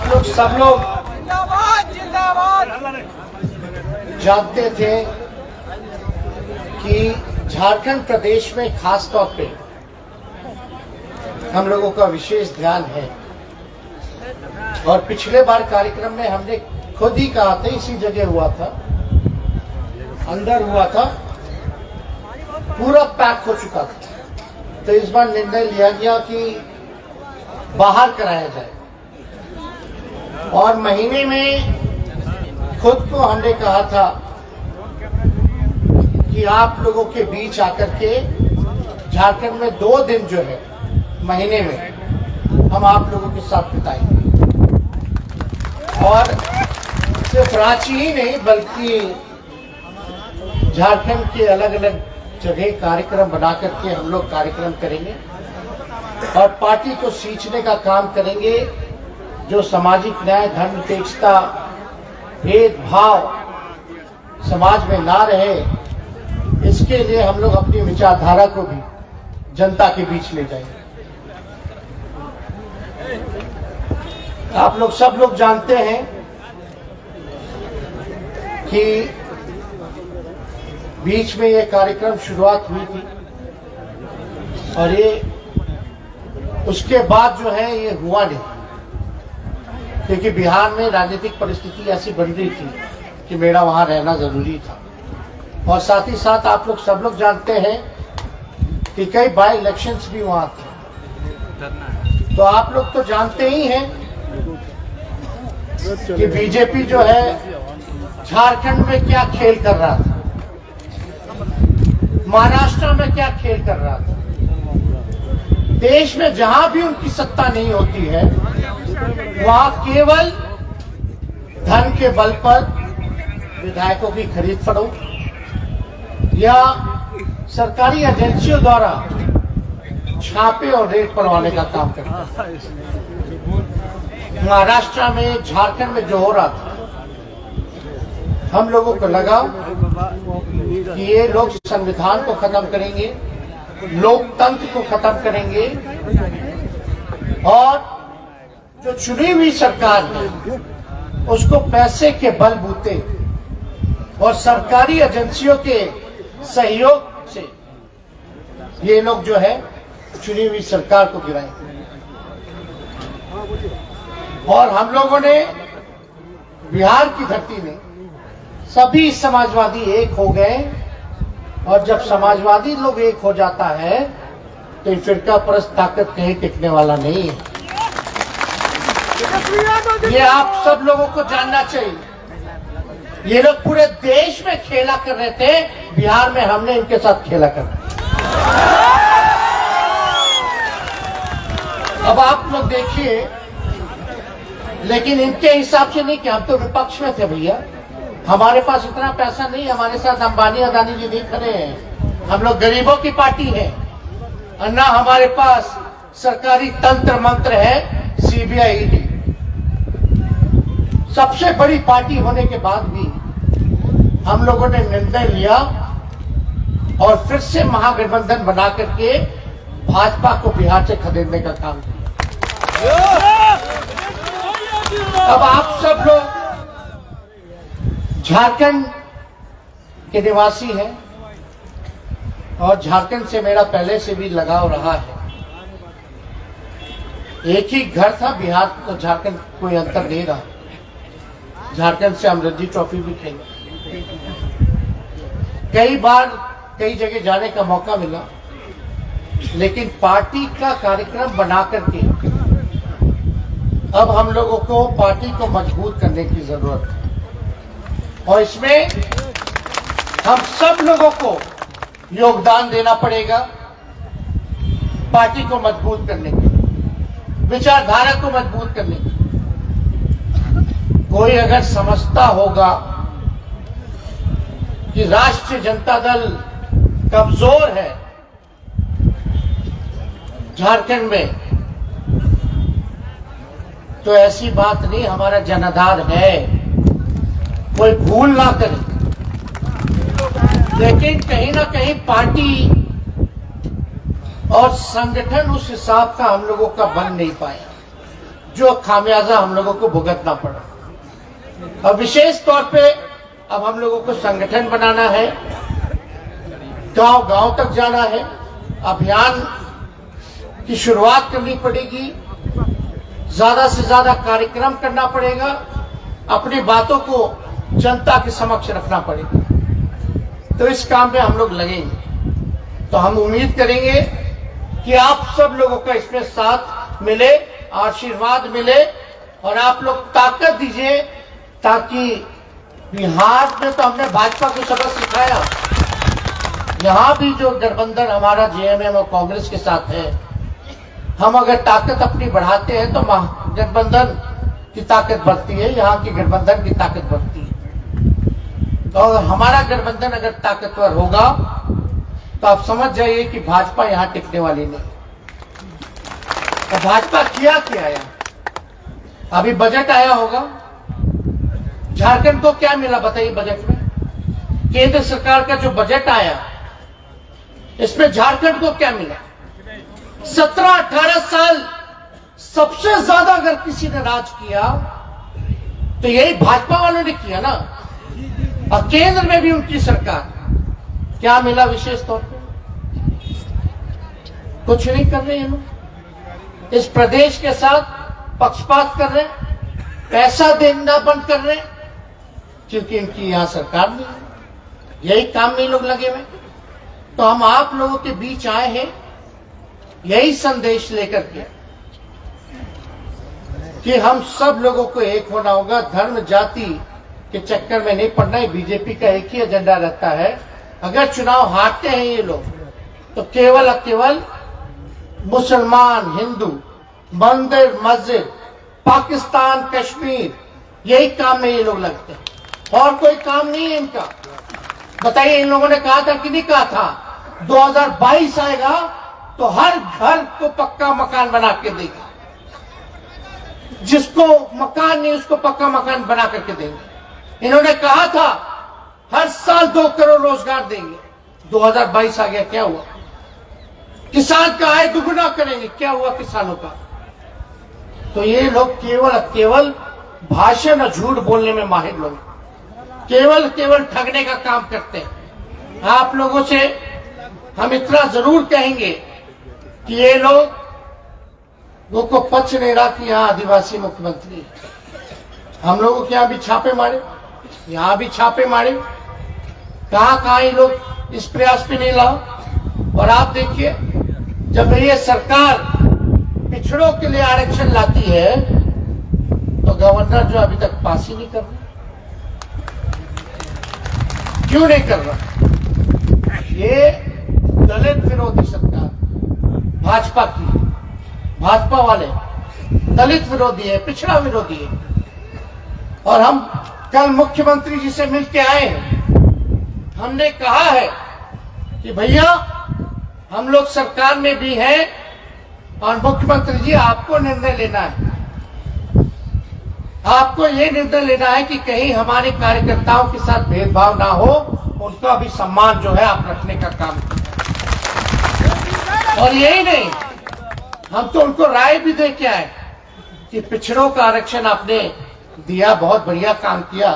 आप लोग सब लोग जानते थे कि झारखंड प्रदेश में खास तौर पे हम लोगों का विशेष ध्यान है। और पिछले बार कार्यक्रम में हमने खुद ही कहा था, इसी जगह हुआ था, अंदर हुआ था, पूरा पैक हो चुका था। तो इस बार निर्णय लिया गया कि बाहर कराया जाए। और महीने में खुद को हमने कहा था कि आप लोगों के बीच आकर के झारखंड में 2 दिन जो है महीने में हम आप लोगों के साथ बिताएंगे। और सिर्फ रांची ही नहीं बल्कि झारखंड के अलग अलग जगह कार्यक्रम बना करके हम लोग कार्यक्रम करेंगे और पार्टी को सींचने का काम करेंगे। जो सामाजिक न्याय, धर्मनिरपेक्षता, भेदभाव समाज में ना रहे, इसके लिए हम लोग अपनी विचारधारा को भी जनता के बीच ले जाएंगे। आप लोग सब लोग जानते हैं कि बीच में ये कार्यक्रम शुरुआत हुई थी और ये उसके बाद जो है ये हुआ नहीं, क्योंकि बिहार में राजनीतिक परिस्थिति ऐसी बन रही थी कि मेरा वहां रहना जरूरी था। और साथ ही साथ आप लोग सब लोग जानते हैं कि कई बाई इलेक्शंस भी वहां थे। तो आप लोग तो जानते ही हैं कि बीजेपी जो है झारखंड में क्या खेल कर रहा था, महाराष्ट्र में क्या खेल कर रहा था। देश में जहां भी उनकी सत्ता नहीं होती है वहां केवल धन के बल पर विधायकों की खरीद फरोख्त या सरकारी एजेंसियों द्वारा छापे और रेड पड़वाने का काम करता है। महाराष्ट्र में, झारखंड में जो हो रहा था, हम लोगों को लगा कि ये लोग संविधान को खत्म करेंगे, लोकतंत्र को खत्म करेंगे और जो चुनी हुई सरकार है उसको पैसे के बलबूते और सरकारी एजेंसियों के सहयोग से ये लोग जो है चुनी हुई सरकार को गिराएंगे। और हम लोगों ने बिहार की धरती में सभी समाजवादी एक हो गए। और जब समाजवादी लोग एक हो जाता है तो ये फिरका परस्त ताकत कहीं टिकने वाला नहीं है। ये आप सब लोगों को जानना चाहिए। ये लोग पूरे देश में खेला कर रहे थे, बिहार में हमने इनके साथ खेला कर। अब आप लोग देखिए, लेकिन इनके हिसाब से नहीं कि हम तो विपक्ष में थे भैया, हमारे पास इतना पैसा नहीं, हमारे साथ अंबानी अदानी जी नहीं खड़े हैं, हम लोग गरीबों की पार्टी है। और ना हमारे पास सरकारी तंत्र मंत्र है, सीबीआई ईडी। सबसे बड़ी पार्टी होने के बाद भी हम लोगों ने निर्णय लिया और फिर से महागठबंधन बना करके भाजपा को बिहार से खदेड़ने का काम किया। अब आप सब लोग झारखंड के निवासी हैं और झारखंड से मेरा पहले से भी लगाव रहा है। एक ही घर था, बिहार तो झारखंड कोई अंतर नहीं रहा। झारखंड से हम रणजी ट्रॉफी भी खेले, कई बार कई जगह जाने का मौका मिला, लेकिन पार्टी का कार्यक्रम बना करके अब हम लोगों को पार्टी को मजबूत करने की जरूरत है। और इसमें हम सब लोगों को योगदान देना पड़ेगा पार्टी को मजबूत करने के, विचारधारा को मजबूत करने की। कोई अगर समझता होगा कि राष्ट्रीय जनता दल कमजोर है झारखंड में, तो ऐसी बात नहीं, हमारा जनाधार है, कोई भूल ना करे। लेकिन कहीं ना कहीं पार्टी और संगठन उस हिसाब का हम लोगों का बन नहीं पाया। जो खामियाजा हम लोगों को भुगतना पड़ा। और विशेष तौर पे अब हम लोगों को संगठन बनाना है, गांव गांव तक जाना है, अभियान की शुरुआत करनी पड़ेगी, ज्यादा से ज्यादा कार्यक्रम करना पड़ेगा, अपनी बातों को जनता के समक्ष रखना पड़ेगा। तो इस काम में हम लोग लगेंगे। तो हम उम्मीद करेंगे कि आप सब लोगों का इसमें साथ मिले, आशीर्वाद मिले और आप लोग ताकत दीजिए, ताकि बिहार में तो हमने भाजपा को सबक सिखाया, यहाँ भी जो गठबंधन हमारा जेएमएम और कांग्रेस के साथ है, हम अगर ताकत अपनी बढ़ाते हैं तो गठबंधन की ताकत बढ़ती है, यहाँ की गठबंधन की ताकत बढ़ती है। तो अगर हमारा गठबंधन अगर ताकतवर होगा तो आप समझ जाइए कि भाजपा यहाँ टिकने वाली नहीं। तो भाजपा किया क्या यहाँ? अभी बजट आया होगा, झारखंड को क्या मिला बताइए बजट में? केंद्र सरकार का जो बजट आया, इसमें झारखंड को क्या मिला? 17-18 साल सबसे ज्यादा अगर किसी ने राज किया तो यही भाजपा वालों ने किया ना। और केंद्र में भी उनकी सरकार, क्या मिला विशेष तौर पे? कुछ नहीं कर रहे हैं लोग। इस प्रदेश के साथ पक्षपात कर रहे हैं, पैसा देना बंद कर रहे हैं, क्योंकि इनकी यहां सरकार नहीं है। यही काम में लोग लगे हुए। तो हम आप लोगों के बीच आए हैं यही संदेश लेकर के कि हम सब लोगों को एक होना होगा, धर्म जाति के चक्कर में नहीं पड़ना है। बीजेपी का एक ही एजेंडा रहता है, अगर चुनाव हारते हैं ये लोग तो केवल और केवल मुसलमान, हिंदू, मंदिर, मस्जिद, पाकिस्तान, कश्मीर, यही काम में ये लोग लगते हैं और कोई काम नहीं है इनका। बताइए, इन लोगों ने कहा था कि नहीं कहा था 2022 आएगा तो हर घर को पक्का मकान बना के देगा, जिसको मकान नहीं उसको पक्का मकान बना करके देंगे। इन्होंने कहा था हर साल 2 करोड़ रोजगार देंगे। 2022 आ गया, क्या हुआ? किसान का आय दुगुना करेंगे, क्या हुआ किसानों का? तो ये लोग केवल भाषण और झूठ बोलने में माहिर लोग, केवल ठगने का काम करते हैं। आप लोगों से हम इतना जरूर कहेंगे कि ये लोगों को पच नहीं रहा कि यहाँ आदिवासी मुख्यमंत्री है। हम लोगों के यहाँ भी छापे मारे, यहाँ भी छापे मारे, कहाँ ये लोग इस प्रयास पे नहीं लाओ। और आप देखिए, जब ये सरकार पिछड़ों के लिए आरक्षण लाती है तो गवर्नर जो अभी तक पास ही नहीं कर रहा। क्यों नहीं कर रहा? ये दलित विरोधी सरकार भाजपा की, भाजपा वाले दलित विरोधी है, पिछड़ा विरोधी है। और हम कल मुख्यमंत्री जी से मिलके आए हैं, हमने कहा है कि भैया हम लोग सरकार में भी हैं और मुख्यमंत्री जी आपको निर्णय लेना है, आपको ये निर्णय लेना है कि कहीं हमारे कार्यकर्ताओं के साथ भेदभाव ना हो, उनका भी सम्मान जो है आप रखने का काम करें। और यही नहीं, हम तो उनको राय भी दे के आए कि पिछड़ों का आरक्षण आपने दिया, बहुत बढ़िया काम किया,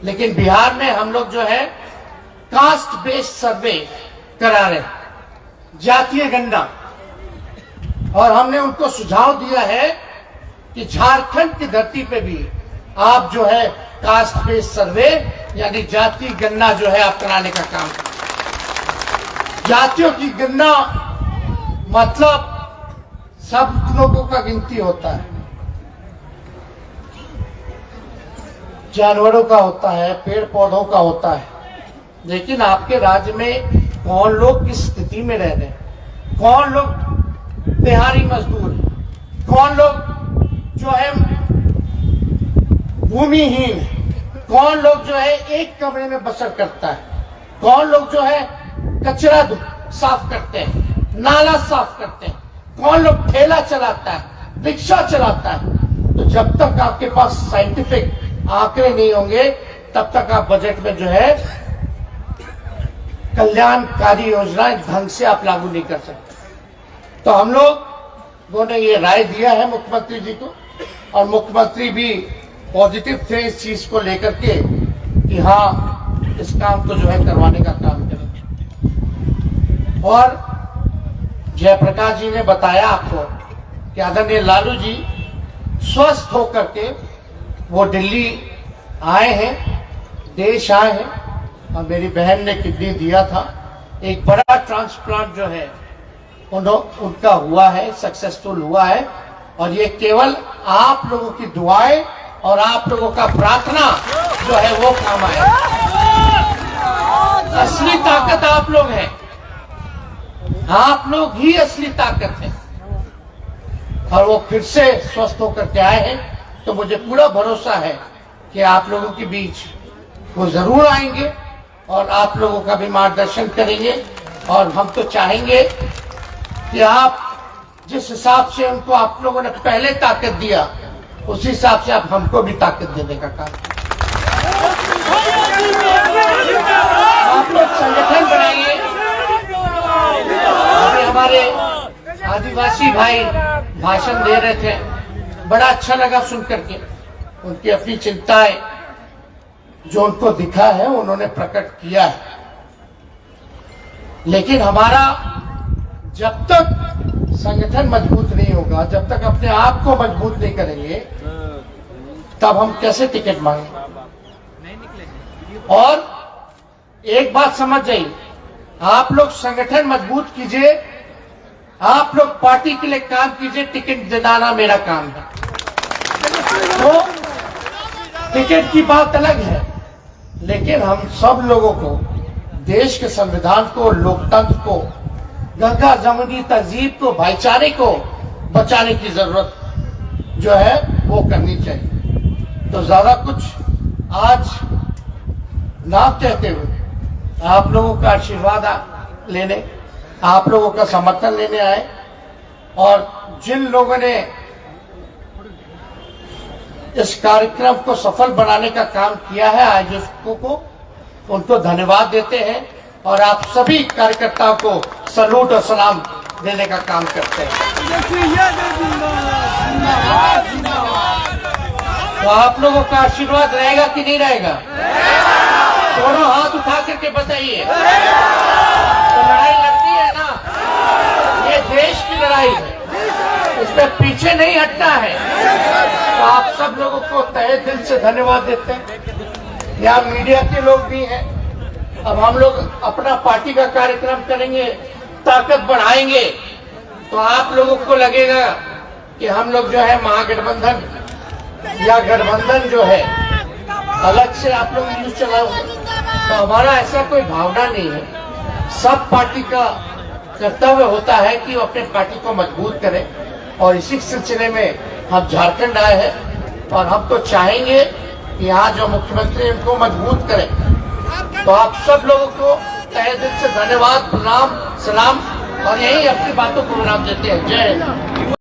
लेकिन बिहार में हम लोग जो है कास्ट बेस्ड सर्वे करा रहे, जातीय गणना। और हमने उनको सुझाव दिया है कि झारखंड की धरती पे भी आप जो है कास्ट बेस्ड सर्वे यानी जातीय गणना जो है आप कराने का काम करें। जातियों की गणना मतलब सब लोगों का गिनती होता है, जानवरों का होता है, पेड़ पौधों का होता है, लेकिन आपके राज्य में कौन लोग किस स्थिति में रह रहे हैं, कौन लोग दिहाड़ी मजदूर है, कौन लोग जो है भूमिहीन है, कौन लोग जो है एक कमरे में बसर करता है, कौन लोग जो है कचरा साफ करते हैं, नाला साफ करते हैं, कौन लोग ठेला चलाता है, रिक्शा चलाता है। तो जब तक आपके पास साइंटिफिक आंकड़े नहीं होंगे तब तक आप बजट में जो है कल्याणकारी योजनाएं ढंग से आप लागू नहीं कर सकते। तो हम लोगों ने ये राय दिया है मुख्यमंत्री जी को और मुख्यमंत्री भी पॉजिटिव थे इस चीज को लेकर के कि हाँ इस काम को जो है करवाने का काम करें। और जयप्रकाश जी ने बताया आपको कि आदरणीय लालू जी स्वस्थ होकर के वो दिल्ली आए हैं, देश आए हैं और मेरी बहन ने किडनी दिया था। एक बड़ा ट्रांसप्लांट जो है उनका हुआ है, सक्सेसफुल हुआ है। और ये केवल आप लोगों की दुआएं और आप लोगों का प्रार्थना जो है वो काम आया। असली ताकत आप लोग हैं, आप लोग ही असली ताकत है। और वो फिर से स्वस्थ होकर के आए हैं, तो मुझे पूरा भरोसा है कि आप लोगों के बीच वो जरूर आएंगे और आप लोगों का भी मार्गदर्शन करेंगे। और हम तो चाहेंगे कि आप जिस हिसाब से उनको आप लोगों ने पहले ताकत दिया, उस हिसाब से आप हमको भी ताकत देने का काम। आप लोग संगठन बनाइए। अभी हमारे आदिवासी भाई भाषण दे रहे थे, बड़ा अच्छा लगा सुन करके। उनकी अपनी चिंताएं जो उनको दिखा है उन्होंने प्रकट किया है। लेकिन हमारा जब तक संगठन मजबूत नहीं होगा, जब तक अपने आप को मजबूत नहीं करेंगे, तब हम कैसे टिकट मांगेंगे। और एक बात समझ जाइए, आप लोग संगठन मजबूत कीजिए, आप लोग पार्टी के लिए काम कीजिए, टिकट दिलाना मेरा काम है। तो टिकट की बात अलग है, लेकिन हम सब लोगों को देश के संविधान को, लोकतंत्र को, गंगा जमुनी तहजीब को, भाईचारे को बचाने की जरूरत जो है वो करनी चाहिए। तो ज्यादा कुछ आज ना कहते हुए आप लोगों का आशीर्वाद लेने, आप लोगों का समर्थन लेने आए। और जिन लोगों ने इस कार्यक्रम को सफल बनाने का काम किया है, आयोजकों को, उनको धन्यवाद देते हैं। और आप सभी कार्यकर्ताओं को सलूट और सलाम देने का काम करते हैं। तो आप लोगों का आशीर्वाद रहेगा कि नहीं रहेगा? दोनों हाथ उठा करके बताइए। तो लड़ाई लड़नी है ना, ये देश की लड़ाई है, इसमें पीछे नहीं हटना है। तो आप सब लोगों को तहे दिल से धन्यवाद देते हैं। यहाँ मीडिया के लोग भी हैं। अब हम लोग अपना पार्टी का कार्यक्रम करेंगे, ताकत बढ़ाएंगे, तो आप लोगों को लगेगा कि हम लोग जो है महागठबंधन या गठबंधन जो है अलग से आप लोग न्यूज चलाओगे। तो हमारा ऐसा कोई भावना नहीं है। सब पार्टी का कर्तव्य होता है कि वो अपने पार्टी को मजबूत करे। और इसी सिलसिले में हम झारखंड आए हैं और हम तो चाहेंगे कि यहाँ जो मुख्यमंत्री उनको मजबूत करें। तो आप सब लोगों को तहे दिल से धन्यवाद, प्रणाम, सलाम और यही अपनी बातों को विराम देते हैं। जय हिंद।